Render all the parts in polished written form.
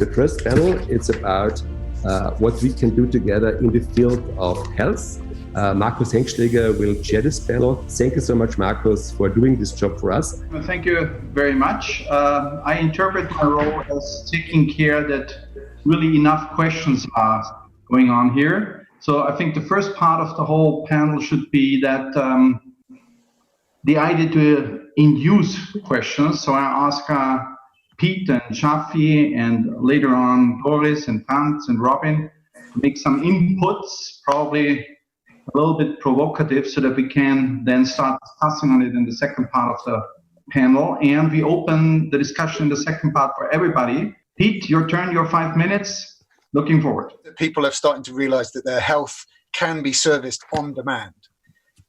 the first panel, it's about what we can do together in the field of health. Markus Hengschläger will chair this panel. Thank you so much, Markus, for doing this job for us. Well, thank you very much. I interpret my role as taking care that really enough questions are going on here. So I think the first part of the whole panel should be that the idea to induce questions. So I ask Pete and Shafi and later on Doris and Franz and Robin to make some inputs, probably a little bit provocative, so that we can then start discussing on it in the second part of the panel. And we open the discussion in the second part for everybody. Pete, your turn, your 5 minutes. Looking forward. People are starting to realize that their health can be serviced on demand.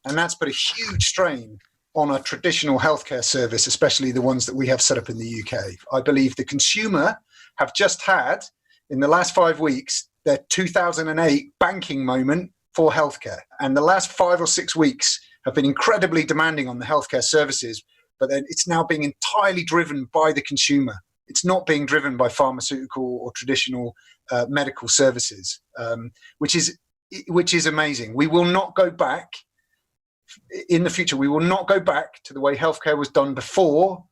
And that's put a huge strain on a traditional healthcare service, especially the ones that we have set up in the UK. I believe the consumer have just had, in the last 5 weeks, their 2008 banking moment for healthcare. And the last 5 or 6 weeks have been incredibly demanding on the healthcare services, but then it's now being entirely driven by the consumer. It's not being driven by pharmaceutical or traditional medical services, which is amazing. We will not go back in the future. We will not go back to the way healthcare was done before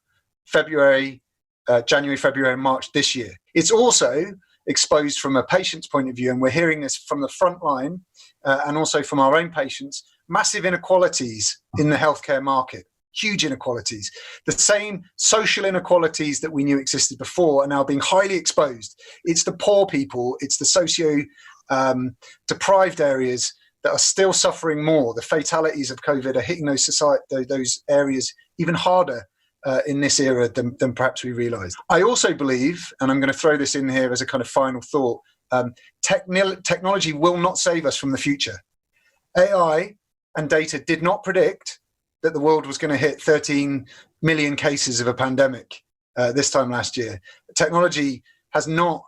January, February, and March this year. It's also exposed from a patient's point of view, and we're hearing this from the front line and also from our own patients, massive inequalities in the healthcare market, huge inequalities. The same social inequalities that we knew existed before are now being highly exposed. It's the poor people, it's the socio-deprived areas that are still suffering more. The fatalities of COVID are hitting those areas even harder in this era than perhaps we realised. I also believe, and I'm going to throw this in here as a kind of final thought, technology will not save us from the future. AI and data did not predict that the world was going to hit 13 million cases of a pandemic this time last year. Technology has not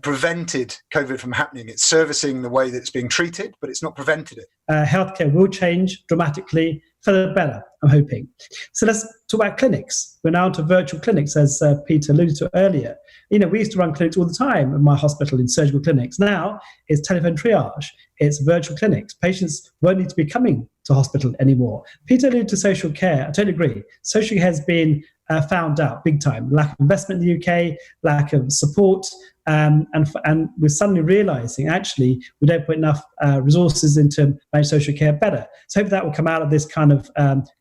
prevented COVID from happening. It's servicing the way that it's being treated, but it's not prevented it. Healthcare will change dramatically for the better, I'm hoping. So let's talk about clinics. We're now to virtual clinics, as Peter alluded to earlier. We used to run clinics all the time in my hospital, in surgical clinics. Now it's telephone triage, it's virtual clinics. Patients won't need to be coming to hospital anymore. Peter alluded to social care. I totally agree. Social care has been found out big time. Lack of investment in the UK, lack of support, and we're suddenly realising actually we don't put enough resources into managed social care better. So hopefully that will come out of this kind of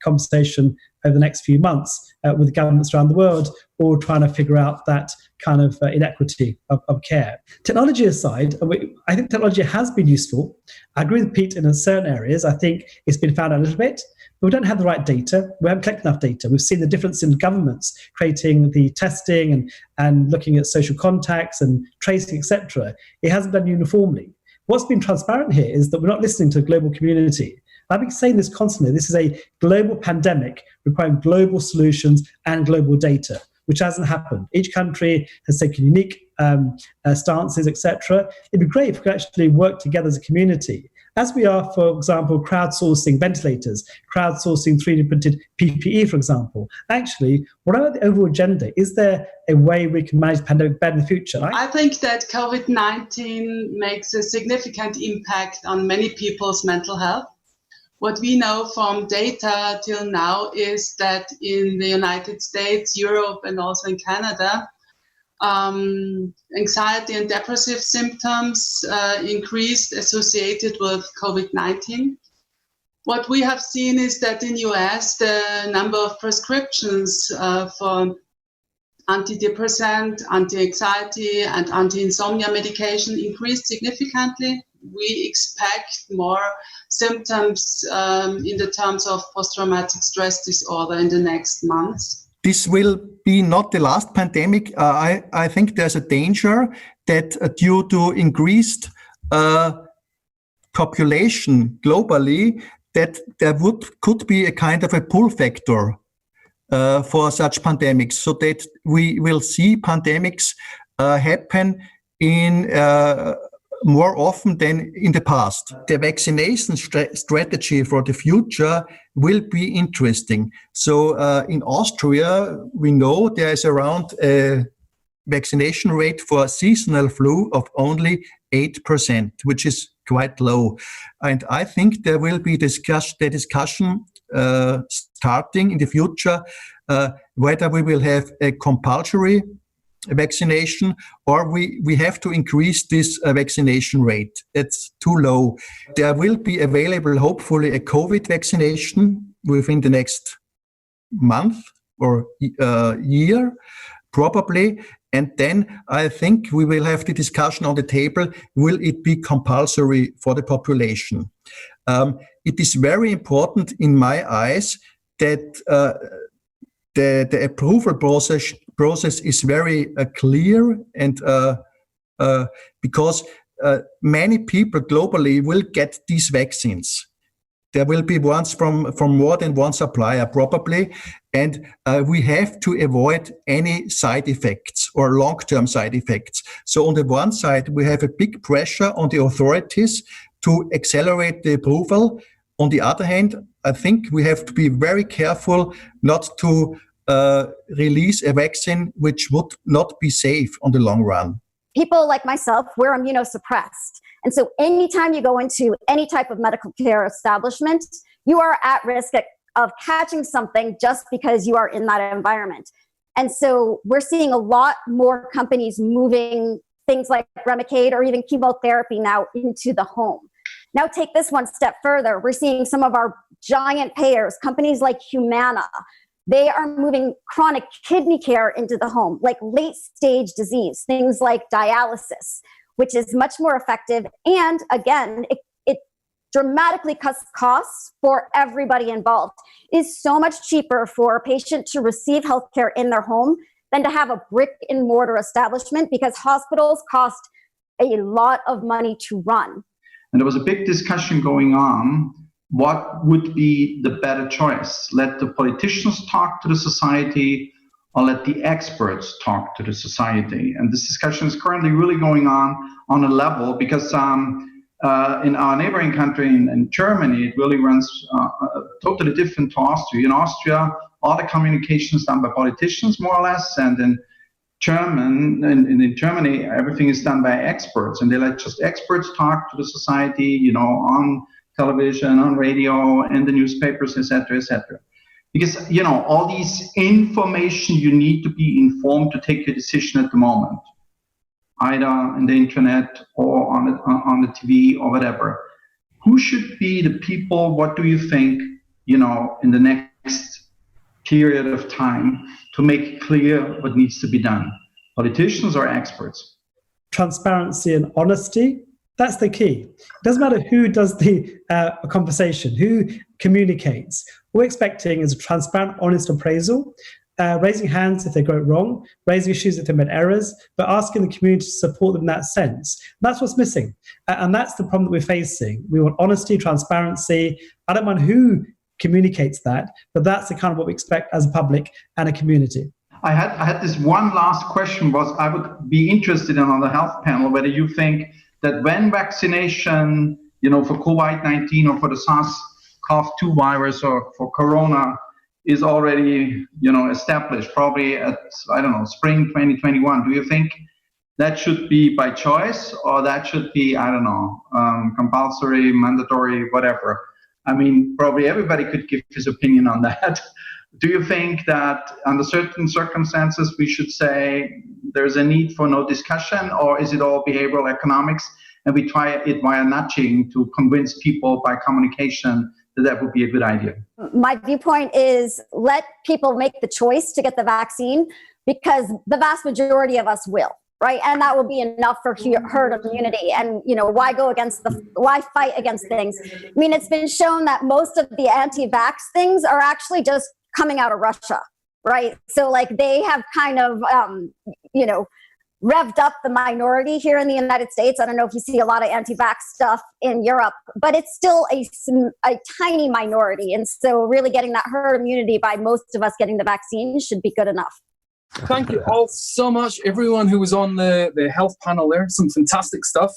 conversation over the next few months with governments around the world, all trying to figure out that kind of inequity of care. Technology aside, I think technology has been useful. I agree with Pete in certain areas. I think it's been found out a little bit. But we don't have the right data. We haven't collected enough data. We've seen the difference in governments creating the testing and looking at social contacts and tracing, etc. It hasn't done uniformly. What's been transparent here is that we're not listening to the global community. I've been saying this constantly. This is a global pandemic requiring global solutions and global data, which hasn't happened. Each country has taken unique stances, etc. It'd be great if we could actually work together as a community. As we are, for example, crowdsourcing ventilators, crowdsourcing 3D printed PPE, for example. Actually, whatever the overall agenda, is there a way we can manage the pandemic better in the future? I think that COVID-19 makes a significant impact on many people's mental health. What we know from data till now is that in the United States, Europe, and also in Canada, anxiety and depressive symptoms increased associated with COVID-19. What we have seen is that in the US, the number of prescriptions for antidepressant, anti-anxiety, and anti-insomnia medication increased significantly. We expect more symptoms in the terms of post-traumatic stress disorder in the next months. This will be not the last pandemic. I think there's a danger that due to increased population globally, that there could be a kind of a pull factor for such pandemics, so that we will see pandemics happen in more often than in the past. The vaccination strategy for the future will be interesting. So in Austria, we know there is around vaccination rate for seasonal flu of only 8%, which is quite low. And I think there will be the discussion starting in the future whether we will have a compulsory vaccination or we have to increase this vaccination rate. It's too low. There will be available, hopefully, a COVID vaccination within the next month or year, probably. And then I think we will have the discussion on the table, will it be compulsory for the population? It is very important in my eyes that the approval process is very clear, and because many people globally will get these vaccines. There will be ones from more than one supplier probably, and we have to avoid any side effects or long-term side effects. So on the one side, we have a big pressure on the authorities to accelerate the approval. On the other hand, I think we have to be very careful not to release a vaccine which would not be safe on the long run. People like myself, we're immunosuppressed. And so anytime you go into any type of medical care establishment, you are at risk of catching something just because you are in that environment. And so we're seeing a lot more companies moving things like Remicade or even chemotherapy now into the home. Now take this one step further. We're seeing some of our giant payers, companies like Humana, they are moving chronic kidney care into the home, like late stage disease, things like dialysis, which is much more effective. And again, it dramatically cuts costs for everybody involved. It is so much cheaper for a patient to receive healthcare in their home than to have a brick and mortar establishment, because hospitals cost a lot of money to run. And there was a big discussion going on. What would be the better choice? Let the politicians talk to the society, or let the experts talk to the society? And this discussion is currently really going on a level, because in our neighboring country, in Germany, it really runs totally different to Austria. In Austria, all the communication is done by politicians, more or less, and in Germany, everything is done by experts, and they let just experts talk to the society, on television, on radio, and the newspapers, etc., etc. Because, all these information, you need to be informed to take your decision at the moment, either on the internet or on the TV or whatever. Who should be the people? What do you think, in the next period of time to make clear what needs to be done? Politicians or experts? Transparency and honesty. That's the key. It doesn't matter who does the conversation, who communicates. What we're expecting is a transparent, honest appraisal, raising hands if they got it wrong, raising issues if they made errors, but asking the community to support them in that sense. That's what's missing. And that's the problem that we're facing. We want honesty, transparency. I don't mind who communicates that, but that's the kind of what we expect as a public and a community. I had this one last question. I would be interested in on the health panel whether you think that when vaccination, for COVID-19 or for the SARS-CoV-2 virus or for Corona is already, established, probably at, spring 2021, do you think that should be by choice, or that should be, compulsory, mandatory, whatever? I mean, probably everybody could give his opinion on that. Do you think that under certain circumstances we should say there's a need for no discussion, or is it all behavioral economics and we try it via nudging to convince people by communication that would be a good idea? My viewpoint is let people make the choice to get the vaccine, because the vast majority of us will. Right, and that will be enough for herd immunity. And why fight against things? I mean, it's been shown that most of the anti-vax things are actually just coming out of Russia, right? So they have kind of revved up the minority here in the United States. I don't know if you see a lot of anti-vax stuff in Europe, but it's still a tiny minority. And so really getting that herd immunity by most of us getting the vaccine should be good enough. Thank you all so much, everyone who was on the health panel there. Some fantastic stuff.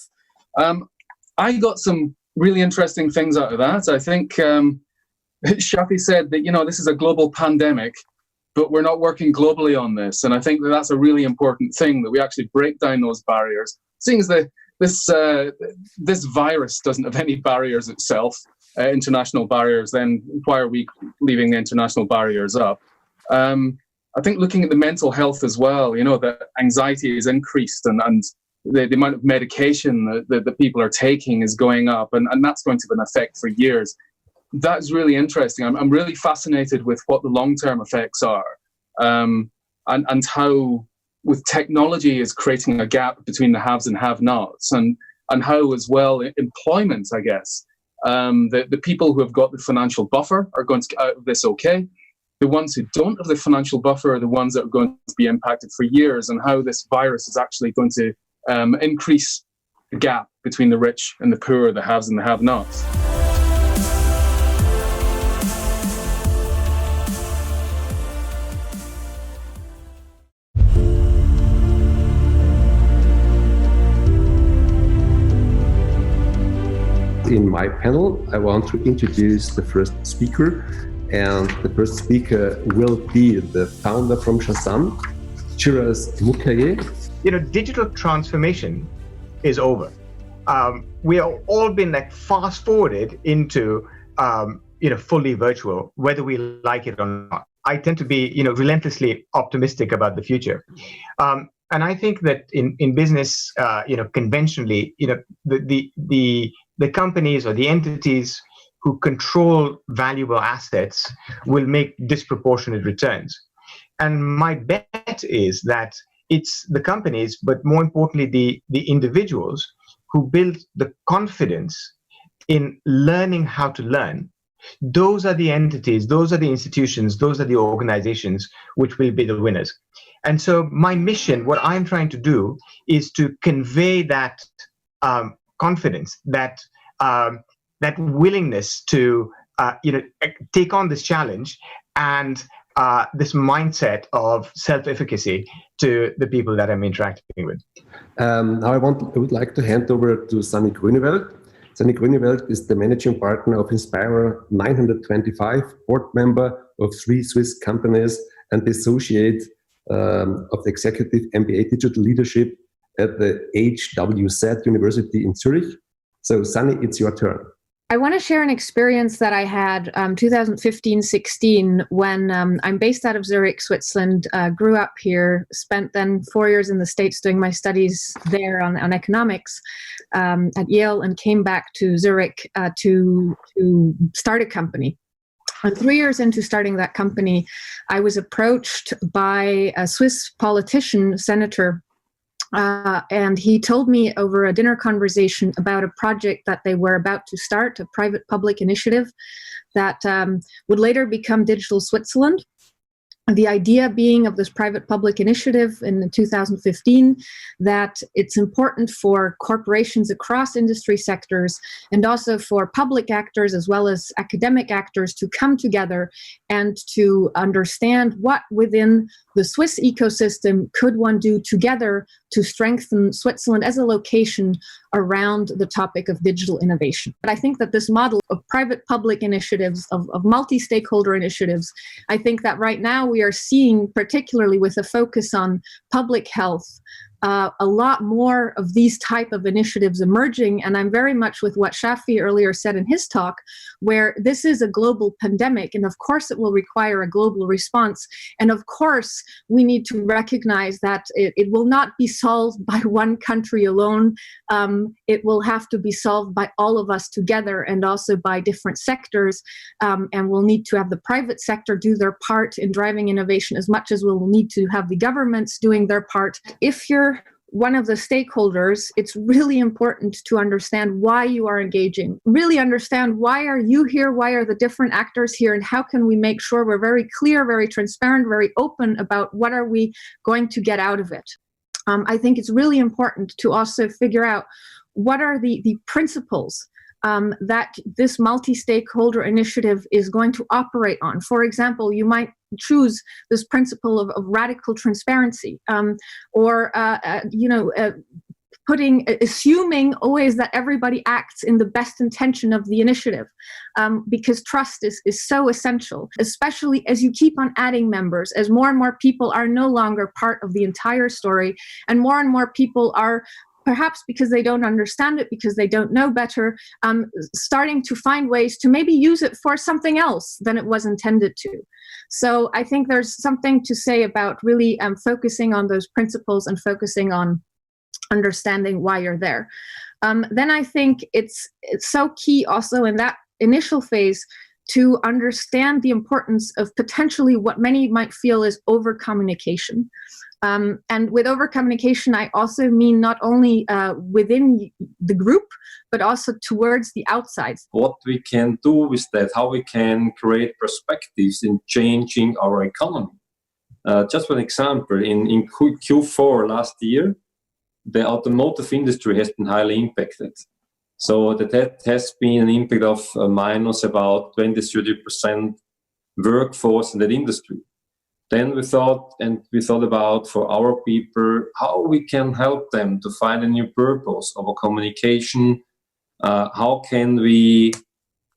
I got some really interesting things out of that. I think Shafi said that, this is a global pandemic. but we're not working globally on this. And I think that that's a really important thing, that we actually break down those barriers. Seeing as this virus doesn't have any barriers itself, international barriers, then why are we leaving the international barriers up? I think looking at the mental health as well, that anxiety is increased and the amount of medication that people are taking is going up, and that's going to have an effect for years. That's really interesting. I'm really fascinated with what the long-term effects are, and how with technology is creating a gap between the haves and have-nots, and how as well employment, I guess, the people who have got the financial buffer are going to get out of this okay. The ones who don't have the financial buffer are the ones that are going to be impacted for years, and how this virus is actually going to increase the gap between the rich and the poor, the haves and the have-nots. In my panel, I want to introduce the first speaker, and the first speaker will be the founder from Shazam, Shiraz Mukherjee. Digital transformation is over. We have all been fast forwarded into fully virtual, whether we like it or not. I tend to be relentlessly optimistic about the future, and I think that in business, conventionally, the companies or the entities who control valuable assets will make disproportionate returns. And my bet is that it's the companies, but more importantly, the individuals who build the confidence in learning how to learn. Those are the entities, those are the institutions, those are the organizations which will be the winners. And so my mission, what I'm trying to do, is to convey that confidence, that willingness to take on this challenge, and this mindset of self-efficacy to the people that I'm interacting with. Now I would like to hand over to Sunny Grunewald. Sunny Grunewald is the managing partner of Inspira 925, board member of 3 Swiss companies, and the associate of the executive MBA Digital Leadership at the HWZ University in Zurich. So Sunny, it's your turn. I want to share an experience that I had 2015-16 when I'm based out of Zurich, Switzerland, grew up here, spent then 4 years in the States doing my studies there on economics at Yale, and came back to Zurich to start a company. And 3 years into starting that company, I was approached by a Swiss politician, senator, and he told me over a dinner conversation about a project that they were about to start, a private-public initiative that would later become Digital Switzerland. The idea being of this private-public initiative in 2015 that it's important for corporations across industry sectors and also for public actors as well as academic actors to come together and to understand what within the Swiss ecosystem could one do together to strengthen Switzerland as a location around the topic of digital innovation. But I think that this model of private-public initiatives, of multi-stakeholder initiatives, I think that right now we are seeing, particularly with a focus on public health, a lot more of these type of initiatives emerging. And I'm very much with what Shafi earlier said in his talk, where this is a global pandemic. And of course, it will require a global response. And of course, we need to recognize that it will not be solved by one country alone. It will have to be solved by all of us together and also by different sectors. And we'll need to have the private sector do their part in driving innovation as much as we'll need to have the governments doing their part. If you're one of the stakeholders, it's really important to understand why you are engaging, really understand why are you here, why are the different actors here, and how can we make sure we're very clear, very transparent, very open about what are we going to get out of it. I think it's really important to also figure out what are the principles that this multi-stakeholder initiative is going to operate on. For example, you might choose this principle of radical transparency, or assuming always that everybody acts in the best intention of the initiative, because trust is so essential, especially as you keep on adding members, as more and more people are no longer part of the entire story, and more people are, perhaps because they don't understand it, because they don't know better, starting to find ways to maybe use it for something else than it was intended to. So I think there's something to say about really focusing on those principles and focusing on understanding why you're there. Then I think it's so key also in that initial phase to understand the importance of potentially what many might feel is over-communication. And with over-communication, I also mean not only within the group, but also towards the outside. What we can do with that, how we can create perspectives in changing our economy. Just for an example, in Q4 last year, the automotive industry has been highly impacted. So that has been an impact of minus about 20-30% workforce in that industry. Then we thought about for our people, how we can help them to find a new purpose of a communication. How can we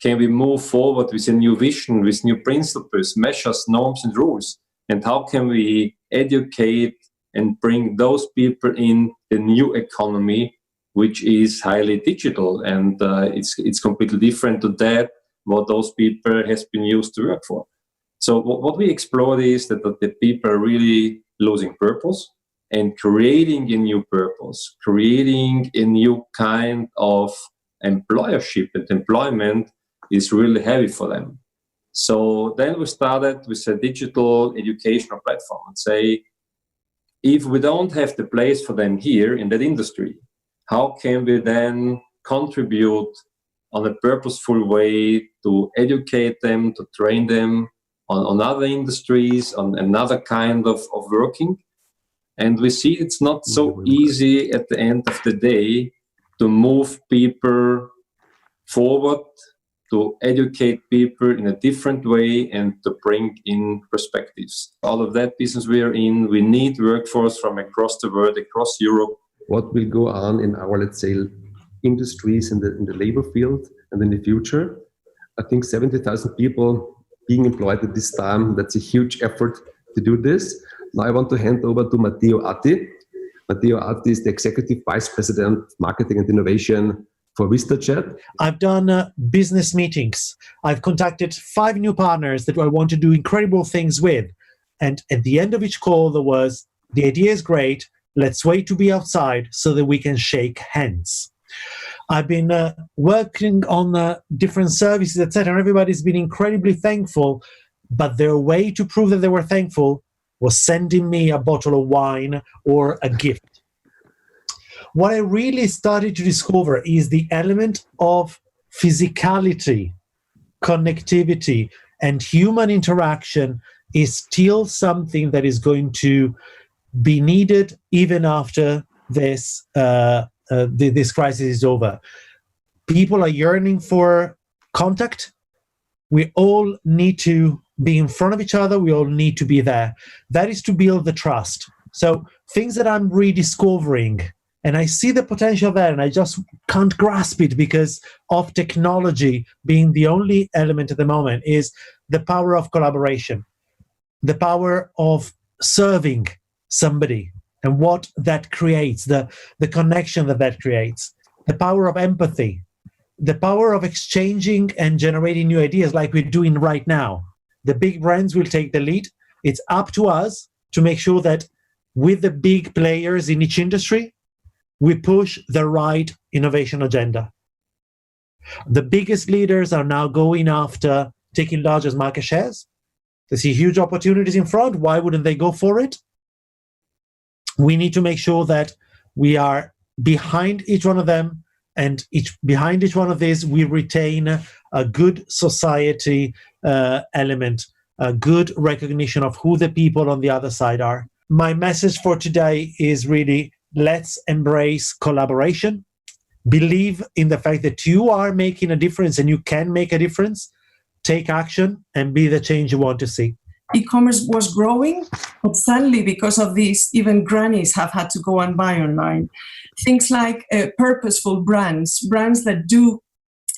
move forward with a new vision, with new principles, measures, norms, and rules? And how can we educate and bring those people in the new economy, which is highly digital, and it's completely different to that what those people has been used to work for. So what we explored is that the people are really losing purpose and creating a new purpose, creating a new kind of employership and employment is really heavy for them. So then we started with a digital educational platform and say, if we don't have the place for them here in that industry, how can we then contribute on a purposeful way to educate them, to train them on other industries, on another kind of working? And we see it's not so easy at the end of the day to move people forward, to educate people in a different way and to bring in perspectives. All of that business we are in, we need workforce from across the world, across Europe. What will go on in our, let's say, industries in the labor field and in the future? I think 70,000 people being employed at this time, that's a huge effort to do this. Now I want to hand over to Matteo Atti. Matteo Atti is the Executive Vice President, Marketing and Innovation for VistaChat. I've done business meetings. I've contacted 5 new partners that I want to do incredible things with. And at the end of each call, there was, the idea is great, let's wait to be outside so that we can shake hands. I've been working on different services, etc. Everybody's been incredibly thankful, but their way to prove that they were thankful was sending me a bottle of wine or a gift. What I really started to discover is the element of physicality, connectivity, and human interaction is still something that is going to be needed even after this this crisis is over. People are yearning for contact. We all need to be in front of each other. We all need to be there. That is to build the trust. So things that I'm rediscovering, and I see the potential there, and I just can't grasp it because of technology being the only element at the moment, is the power of collaboration, the power of serving somebody and what that creates, the connection that creates, the power of empathy, the power of exchanging and generating new ideas like we're doing right now. The big brands will take the lead. It's up to us to make sure that with the big players in each industry, we push the right innovation agenda. The biggest leaders are now going after taking largest market shares. They see huge opportunities in front. Why wouldn't they go for it? We need to make sure that we are behind each one of them, and behind each one of these, we retain a good society element, a good recognition of who the people on the other side are. My message for today is really, let's embrace collaboration. Believe in the fact that you are making a difference and you can make a difference. Take action and be the change you want to see. e-commerce was growing, but suddenly because of this, even grannies have had to go and buy online. Things like purposeful brands that do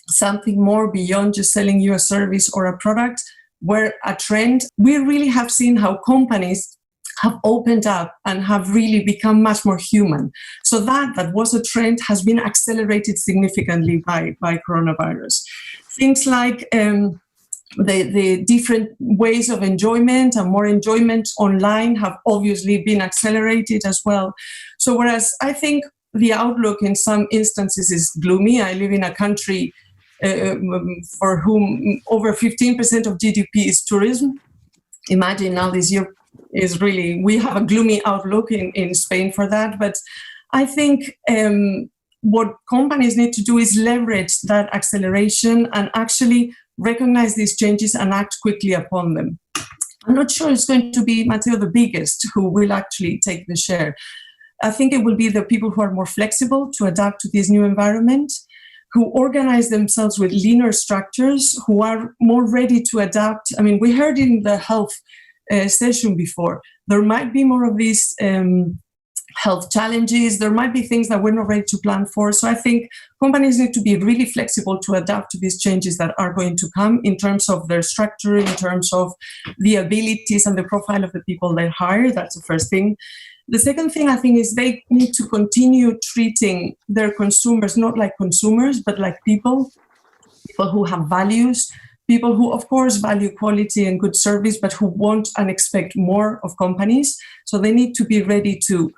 something more beyond just selling you a service or a product, were a trend. We really have seen how companies have opened up and have really become much more human. So that was a trend has been accelerated significantly by coronavirus. Things like the different ways of enjoyment and more enjoyment online have obviously been accelerated as well. So whereas I think the outlook in some instances is gloomy, I live in a country for whom over 15% of GDP is tourism. Imagine now this year is really, we have a gloomy outlook in Spain for that. But I think what companies need to do is leverage that acceleration and actually recognize these changes and act quickly upon them. I'm not sure it's going to be Matteo the biggest who will actually take the share. I think it will be the people who are more flexible to adapt to this new environment, who organize themselves with leaner structures, who are more ready to adapt. I mean, we heard in the health session before, there might be more of these health challenges. There might be things that we're not ready to plan for. So I think companies need to be really flexible to adapt to these changes that are going to come in terms of their structure, in terms of the abilities and the profile of the people they hire. That's the first thing. The second thing I think is they need to continue treating their consumers not like consumers, but like people who have values, people who, of course, value quality and good service, but who want and expect more of companies. So they need to be ready to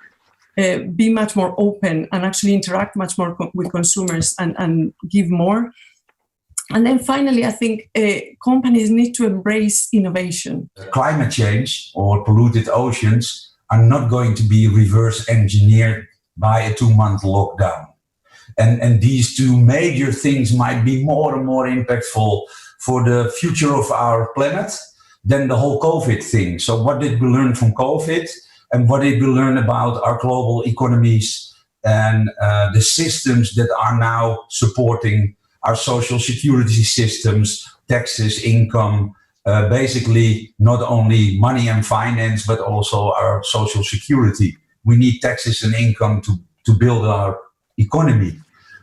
be much more open and actually interact much more with consumers and give more. And then finally, I think companies need to embrace innovation. Climate change or polluted oceans are not going to be reverse engineered by a 2-month lockdown. And these two major things might be more and more impactful for the future of our planet than the whole COVID thing. So what did we learn from COVID? And what did we learn about our global economies and the systems that are now supporting our social security systems, taxes, income, basically not only money and finance, but also our social security. We need taxes and income to build our economy.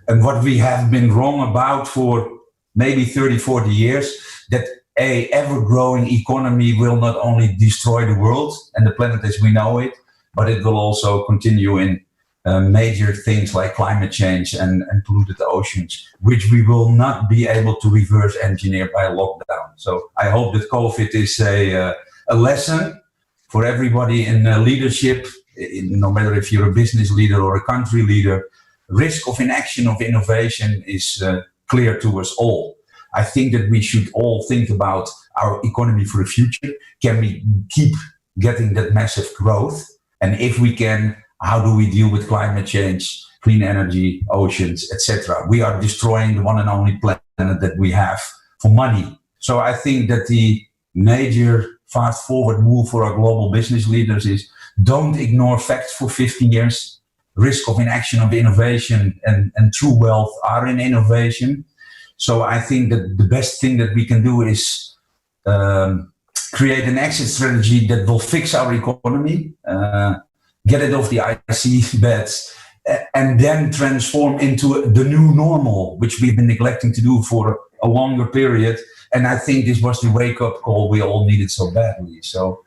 And what we have been wrong about for maybe 30, 40 years, that a ever-growing economy will not only destroy the world and the planet as we know it, but it will also continue in major things like climate change and polluted oceans, which we will not be able to reverse engineer by a lockdown. So I hope that COVID is a lesson for everybody in leadership, no matter if you're a business leader or a country leader. Risk of inaction of innovation is clear to us all. I think that we should all think about our economy for the future. Can we keep getting that massive growth? And if we can, how do we deal with climate change, clean energy, oceans, etc.? We are destroying the one and only planet that we have for money. So I think that the major fast forward move for our global business leaders is don't ignore facts for 15 years. Risk of inaction of innovation and true wealth are in innovation. So I think that the best thing that we can do is create an exit strategy that will fix our economy, get it off the IC beds, and then transform into the new normal, which we've been neglecting to do for a longer period. And I think this was the wake-up call we all needed so badly. So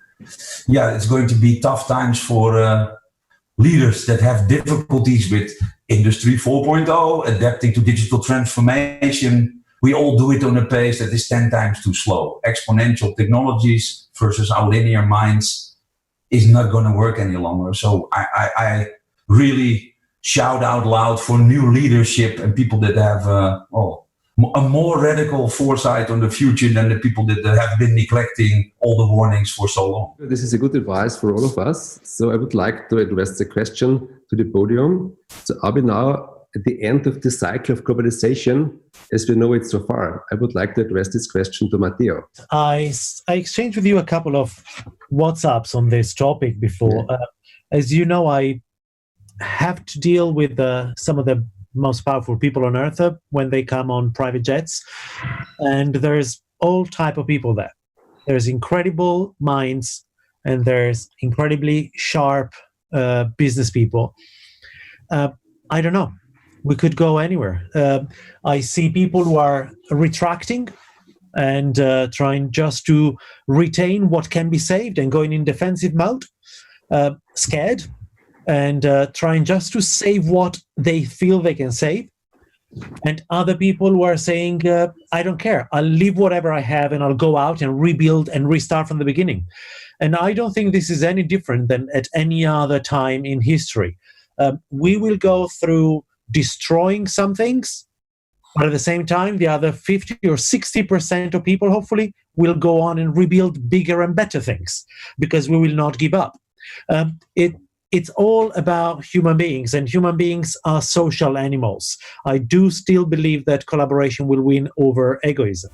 yeah, it's going to be tough times for leaders that have difficulties with Industry 4.0, adapting to digital transformation. We all do it on a pace that is 10 times too slow. Exponential technologies versus our linear minds is not going to work any longer. So I really shout out loud for new leadership and people that have a more radical foresight on the future than the people that have been neglecting all the warnings for so long. This is a good advice for all of us. So I would like to address the question to the podium. So are we now at the end of the cycle of globalization as we know it so far? I would like to address this question to Matteo. I exchanged with you a couple of WhatsApps on this topic before. Yeah. As you know, I have to deal with some of the most powerful people on earth when they come on private jets, and there's all type of people there. there's incredible minds, and there's incredibly sharp business people. I don't know. We could go anywhere. I see people who are retracting and trying just to retain what can be saved and going in defensive mode, scared, and trying just to save what they feel they can save. And other people who are saying, I don't care. I'll leave whatever I have and I'll go out and rebuild and restart from the beginning. And I don't think this is any different than at any other time in history. We will go through destroying some things, but at the same time, the other 50 or 60% of people, hopefully, will go on and rebuild bigger and better things, because we will not give up. It's all about human beings, and human beings are social animals. I do still believe that collaboration will win over egoism.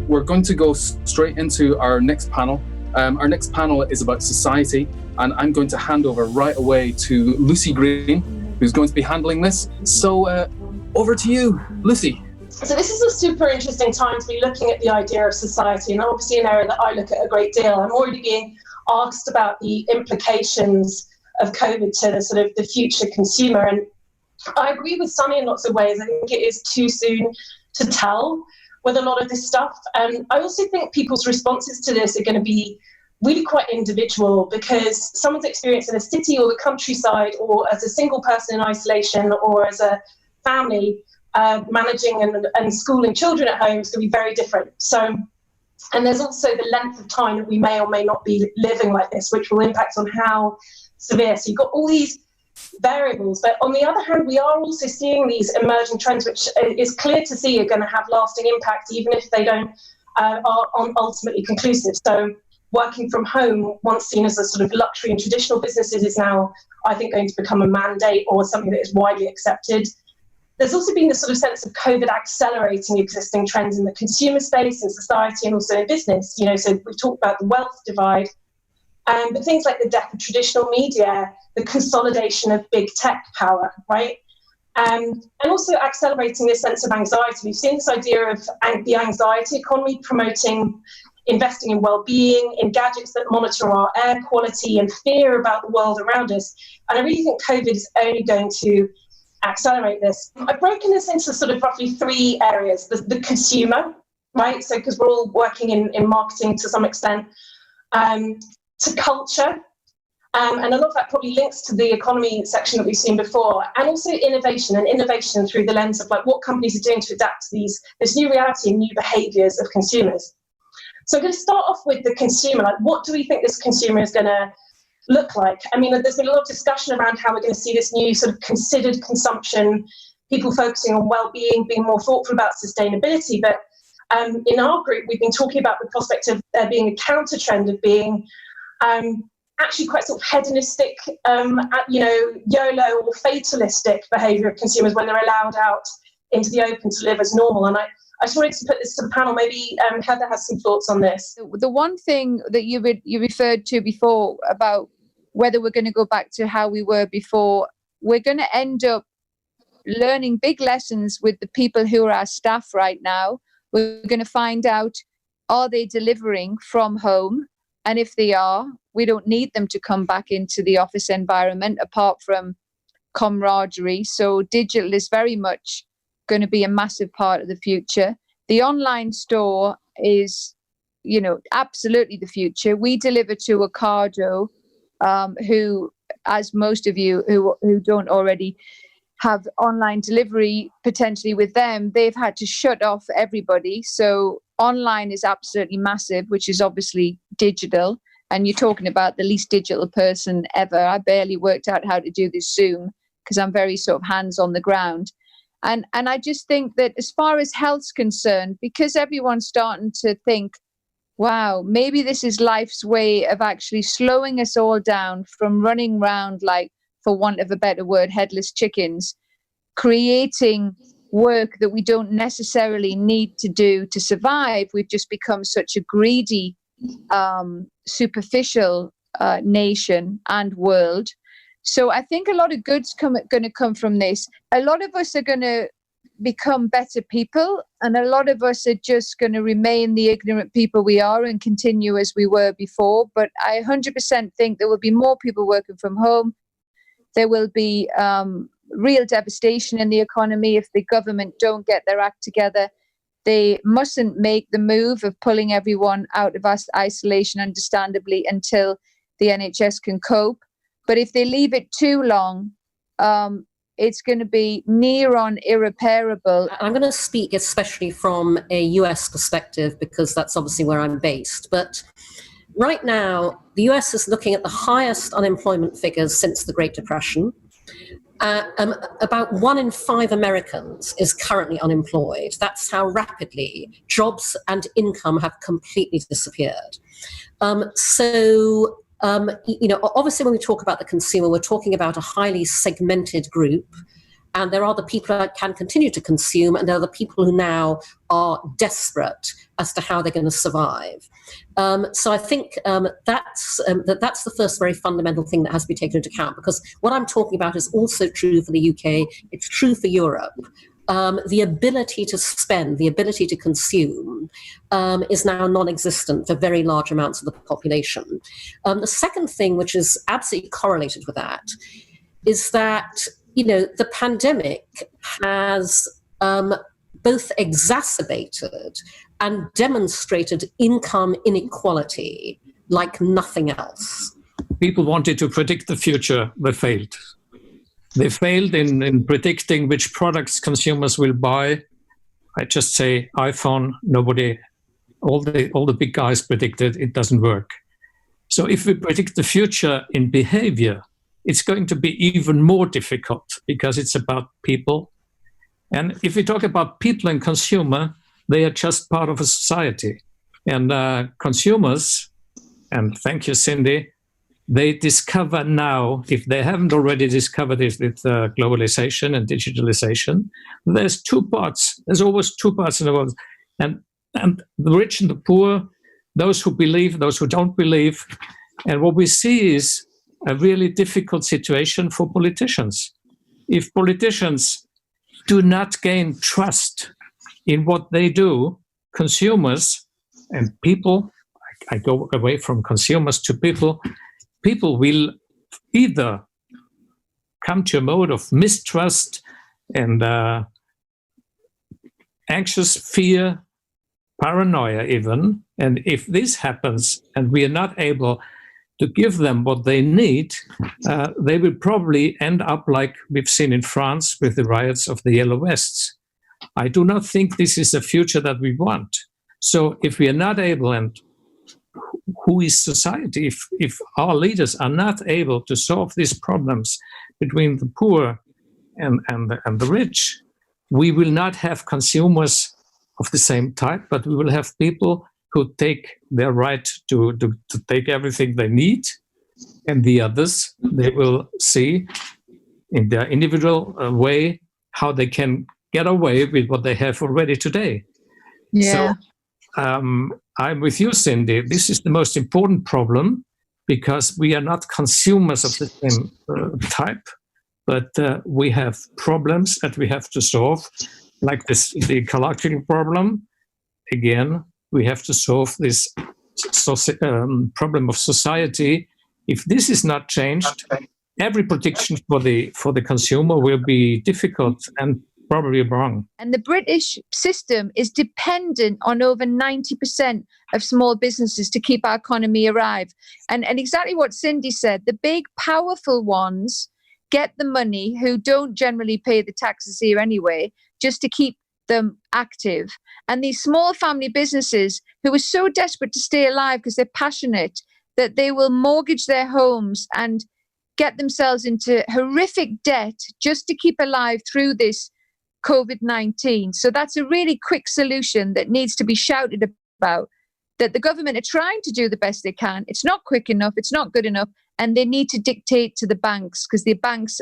We're going to go straight into our next panel. Our next panel is about society, and I'm going to hand over right away to Lucy Green, who's going to be handling this. So over to you, Lucy. So this is a super interesting time to be looking at the idea of society, and obviously an area that I look at a great deal. I'm already being asked about the implications of COVID to the sort of the future consumer, and I agree with Sunny in lots of ways. I think it is too soon to tell with a lot of this stuff. And I also think people's responses to this are going to be really quite individual, because someone's experience in a city or the countryside, or as a single person in isolation, or as a family managing and schooling children at home is going to be very different. So, and there's also the length of time that we may or may not be living like this, which will impact on how severe. So you've got all these variables, but on the other hand, we are also seeing these emerging trends, which is clear to see are going to have lasting impact, even if they don't are ultimately conclusive. So working from home, once seen as a sort of luxury in traditional businesses, is now, I think, going to become a mandate or something that is widely accepted. There's also been this sort of sense of COVID accelerating existing trends in the consumer space, in society, and also in business. You know, so we've talked about the wealth divide, but things like the death of traditional media, the consolidation of big tech power, right? And also accelerating this sense of anxiety. We've seen this idea of the anxiety economy, promoting investing in well-being, in gadgets that monitor our air quality, and fear about the world around us. And I really think COVID is only going to accelerate this. I've broken this into sort of roughly three areas. The consumer, right? So because we're all working in marketing to some extent, to culture, and a lot of that probably links to the economy section that we've seen before, and also innovation through the lens of like what companies are doing to adapt to this new reality and new behaviours of consumers. So I'm going to start off with the consumer. Like, what do we think this consumer is going to look like? I mean, there's been a lot of discussion around how we're going to see this new sort of considered consumption, people focusing on well-being, being more thoughtful about sustainability. But in our group, we've been talking about the prospect of there being a counter trend of being actually quite sort of hedonistic, YOLO or fatalistic behaviour of consumers when they're allowed out into the open to live as normal. And I just wanted to put this to the panel. Maybe Heather has some thoughts on this. The one thing that you referred to before about whether we're going to go back to how we were before, we're going to end up learning big lessons with the people who are our staff right now. We're going to find out, are they delivering from home? And if they are, we don't need them to come back into the office environment apart from camaraderie. So digital is very much going to be a massive part of the future. The online store is, absolutely the future. We deliver to Ocado, who, as most of you who don't already have online delivery potentially with them, they've had to shut off everybody. So online is absolutely massive, which is obviously digital. And you're talking about the least digital person ever. I barely worked out how to do this Zoom because I'm very sort of hands on the ground. And I just think that as far as health's concerned, because everyone's starting to think, wow, maybe this is life's way of actually slowing us all down from running around like, for want of a better word, headless chickens, creating work that we don't necessarily need to do to survive. We've just become such a greedy superficial nation and world. So I think a lot of good's going to come from this. A lot of us are going to become better people, and a lot of us are just going to remain the ignorant people we are and continue as we were before. But I 100% think there will be more people working from home. There will be real devastation in the economy if the government don't get their act together. They mustn't make the move of pulling everyone out of isolation, understandably, until the NHS can cope. But if they leave it too long, it's going to be near on irreparable. I'm going to speak especially from a US perspective because that's obviously where I'm based. But right now, the US is looking at the highest unemployment figures since the Great Depression. About 1 in 5 Americans is currently unemployed. That's how rapidly jobs and income have completely disappeared. Obviously when we talk about the consumer, we're talking about a highly segmented group. And there are the people that can continue to consume, and there are the people who now are desperate as to how they're going to survive. So I think that's the first very fundamental thing that has to be taken into account, because what I'm talking about is also true for the UK, it's true for Europe. The ability to spend, the ability to consume is now non-existent for very large amounts of the population. The second thing, which is absolutely correlated with that, is that the pandemic has both exacerbated and demonstrated income inequality like nothing else. People wanted to predict the future, they failed. They failed in predicting which products consumers will buy. I just say iPhone, all the big guys predicted it doesn't work. So if we predict the future in behavior, it's going to be even more difficult because it's about people. And if we talk about people and consumer, they are just part of a society. And consumers, and thank you, Cindy, they discover now, if they haven't already discovered it with globalization and digitalization, there's two parts. There's always two parts in the world. And the rich and the poor, those who believe, those who don't believe. And what we see is a really difficult situation for politicians. If politicians do not gain trust in what they do, consumers and people, I go away from consumers to people will either come to a mode of mistrust and anxious fear, paranoia even. And if this happens and we are not able to give them what they need, they will probably end up like we've seen in France with the riots of the Yellow Vests. I do not think this is a future that we want. So if we are not able, and who is society, if our leaders are not able to solve these problems between the poor and the rich, we will not have consumers of the same type, but we will have people who take their right to take everything they need, and the others, they will see in their individual way how they can get away with what they have already today. Yeah. So I'm with you, Cindy. This is the most important problem because we are not consumers of the same type, but we have problems that we have to solve, like the ecological problem. Again, we have to solve this problem of society. If this is not changed, every prediction for the consumer will be difficult and probably wrong. And the British system is dependent on over 90% of small businesses to keep our economy alive. And exactly what Cindy said, the big powerful ones get the money, who don't generally pay the taxes here anyway, just to keep them active. And these small family businesses who are so desperate to stay alive because they're passionate that they will mortgage their homes and get themselves into horrific debt just to keep alive through this COVID-19. So that's a really quick solution that needs to be shouted about, that the government are trying to do the best they can. It's not quick enough, it's not good enough, and they need to dictate to the banks, because the banks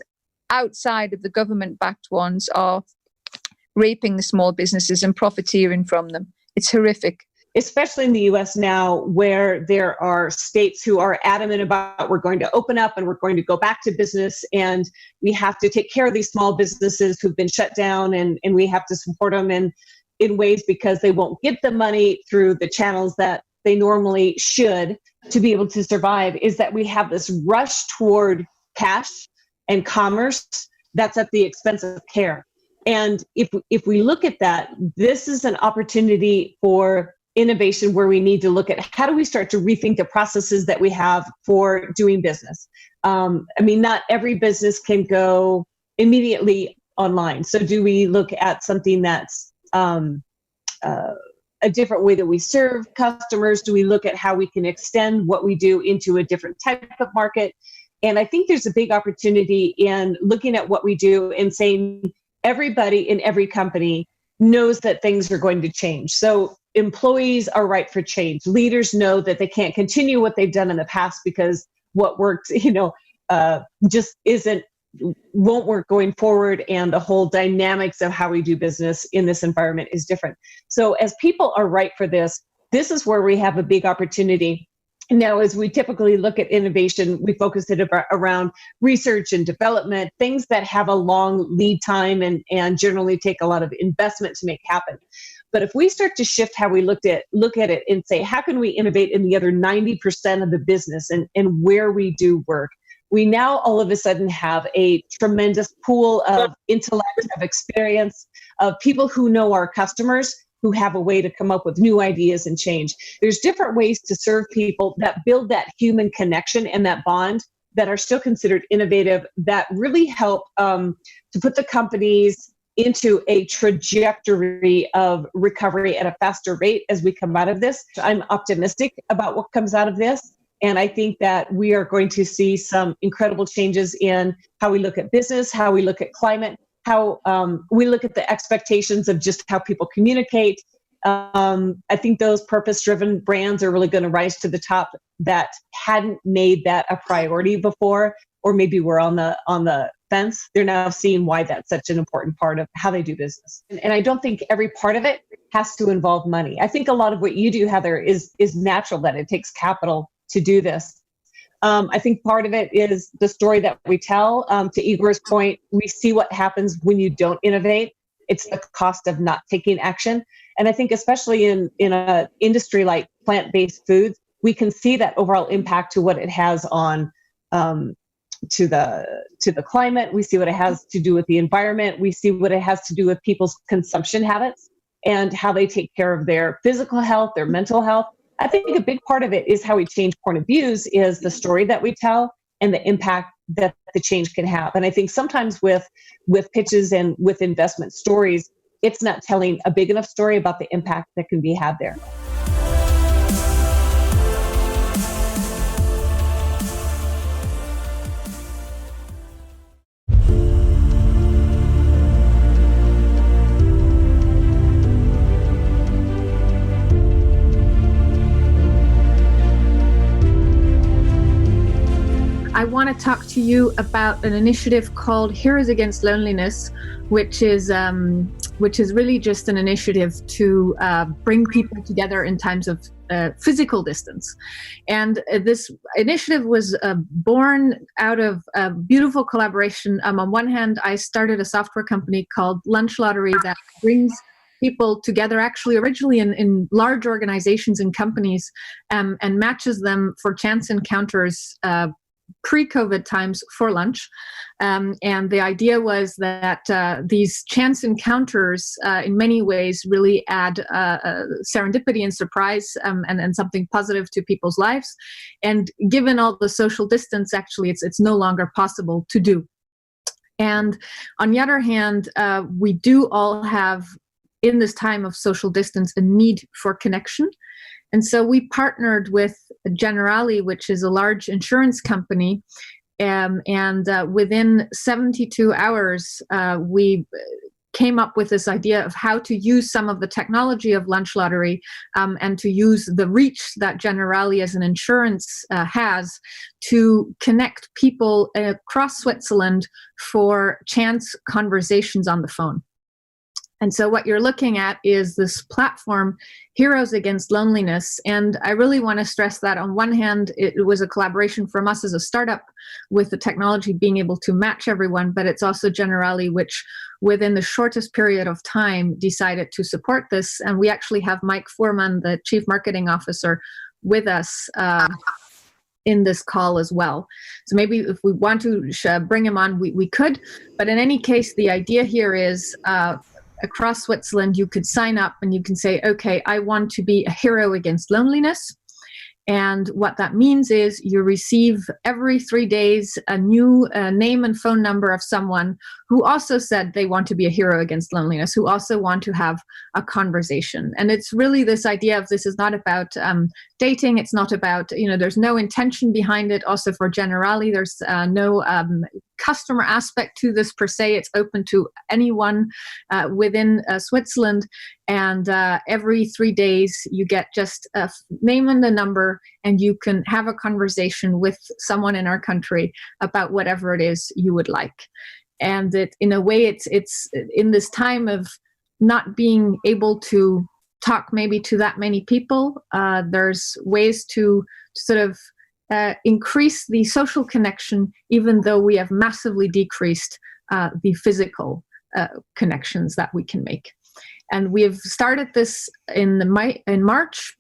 outside of the government-backed ones are raping the small businesses and profiteering from them. It's horrific. especially in the US now, where there are states who are adamant about we're going to open up and we're going to go back to business, and we have to take care of these small businesses who've been shut down, and we have to support them in ways because they won't get the money through the channels that they normally should to be able to survive, is that we have this rush toward cash and commerce that's at the expense of care. And if we look at that, this is an opportunity for innovation where we need to look at how do we start to rethink the processes that we have for doing business. I mean, not every business can go immediately online. So do we look at something that's a different way that we serve customers? Do we look at how we can extend what we do into a different type of market? And I think there's a big opportunity in looking at what we do and saying everybody in every company knows that things are going to change. So employees are ripe for change. Leaders know that they can't continue what they've done in the past because what works, just won't work going forward, and the whole dynamics of how we do business in this environment is different. So as people are ripe for this, this is where we have a big opportunity. Now, as we typically look at innovation, we focus it around research and development, things that have a long lead time and generally take a lot of investment to make happen. But if we start to shift how we look at it and say, how can we innovate in the other 90% of the business and where we do work, we now all of a sudden have a tremendous pool of intellect, of experience, of people who know our customers, who have a way to come up with new ideas and change. There's different ways to serve people that build that human connection and that bond that are still considered innovative, that really help to put the companies into a trajectory of recovery at a faster rate as we come out of this. I'm optimistic about what comes out of this. And I think that we are going to see some incredible changes in how we look at business, how we look at climate, how we look at the expectations of just how people communicate. I think those purpose-driven brands are really going to rise to the top that hadn't made that a priority before, or maybe were on the fence. They're now seeing why that's such an important part of how they do business. And I don't think every part of it has to involve money. I think a lot of what you do, Heather, is natural, that it takes capital to do this. I think part of it is the story that we tell. To Igor's point, we see what happens when you don't innovate. It's the cost of not taking action. And I think especially in an industry like plant-based foods, we can see that overall impact to what it has on to the climate. We see what it has to do with the environment. We see what it has to do with people's consumption habits and how they take care of their physical health, their mental health. I think a big part of it is how we change point of views, is the story that we tell and the impact that the change can have. And I think sometimes with pitches and with investment stories, it's not telling a big enough story about the impact that can be had there. I want to talk to you about an initiative called Heroes Against Loneliness, which is really just an initiative to bring people together in times of physical distance. And this initiative was born out of a beautiful collaboration. On one hand, I started a software company called Lunch Lottery that brings people together, actually originally in large organizations and companies, and matches them for chance encounters pre-COVID times for lunch. And the idea was that these chance encounters in many ways really add serendipity and surprise and something positive to people's lives. And given all the social distance, actually, it's no longer possible to do. And on the other hand, we do all have, in this time of social distance, a need for connection. And so we partnered with Generali, which is a large insurance company, and within 72 hours, we came up with this idea of how to use some of the technology of Lunch Lottery and to use the reach that Generali as an insurance has to connect people across Switzerland for chance conversations on the phone. And so what you're looking at is this platform, Heroes Against Loneliness. And I really want to stress that on one hand, it was a collaboration from us as a startup with the technology being able to match everyone, but it's also Generali, which within the shortest period of time decided to support this. And we actually have Mike Foreman, the Chief Marketing Officer, with us in this call as well. So maybe if we want to bring him on, we could. But in any case, the idea here is across Switzerland, you could sign up and you can say, okay, I want to be a hero against loneliness. And what that means is you receive every 3 days a new name and phone number of someone who also said they want to be a hero against loneliness, who also want to have a conversation. And it's really this idea of this is not about dating. It's not about, there's no intention behind it. Also for Generali, there's no customer aspect to this per se. It's open to anyone within Switzerland. And every 3 days, you get just a name and a number, and you can have a conversation with someone in our country about whatever it is you would like. And in a way, it's in this time of not being able to talk maybe to that many people, there's ways to sort of increase the social connection, even though we have massively decreased the physical connections that we can make. And we have started this in March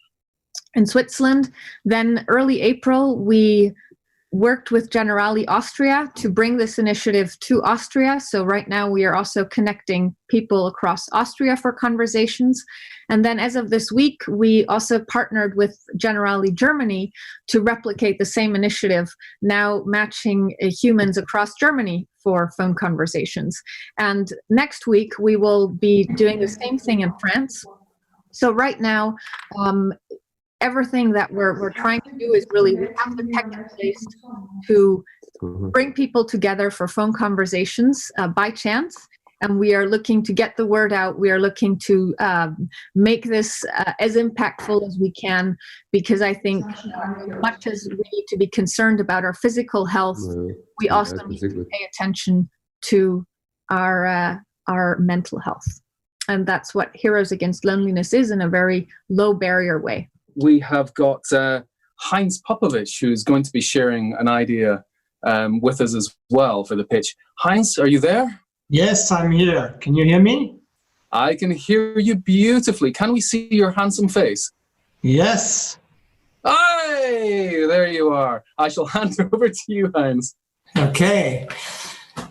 in Switzerland. Then early April, we worked with Generali Austria to bring this initiative to Austria. So right now we are also connecting people across Austria for conversations. And then as of this week, we also partnered with Generali Germany to replicate the same initiative, now matching humans across Germany for phone conversations. And next week, we will be doing the same thing in France. So right now, everything that we're trying to do is really, we have the tech in place to bring people together for phone conversations by chance. And we are looking to get the word out. We are looking to make this as impactful as we can, because I think as much as we need to be concerned about our physical health, we also need to pay attention to our mental health. And that's what Heroes Against Loneliness is in a very low barrier way. We have got Heinz Popovich, who's going to be sharing an idea with us as well for the pitch. Heinz, are you there? Yes, I'm here. Can you hear me? I can hear you beautifully. Can we see your handsome face? Yes. Hey, there you are. I shall hand over to you, Heinz. Okay.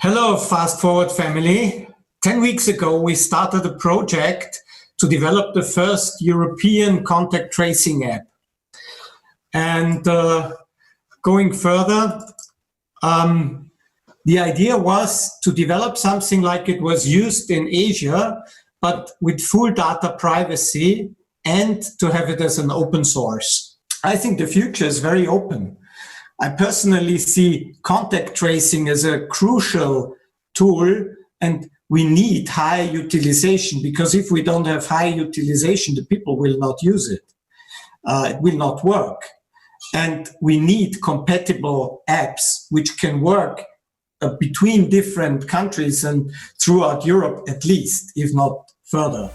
Hello, Fast Forward family. 10 weeks ago, we started a project to develop the first European contact tracing app. And going further, the idea was to develop something like it was used in Asia, but with full data privacy, and to have it as an open source. I think the future is very open. I personally see contact tracing as a crucial tool, and we need high utilization, because if we don't have high utilization, the people will not use it. It will not work. And we need compatible apps which can work between different countries and throughout Europe at least, if not further.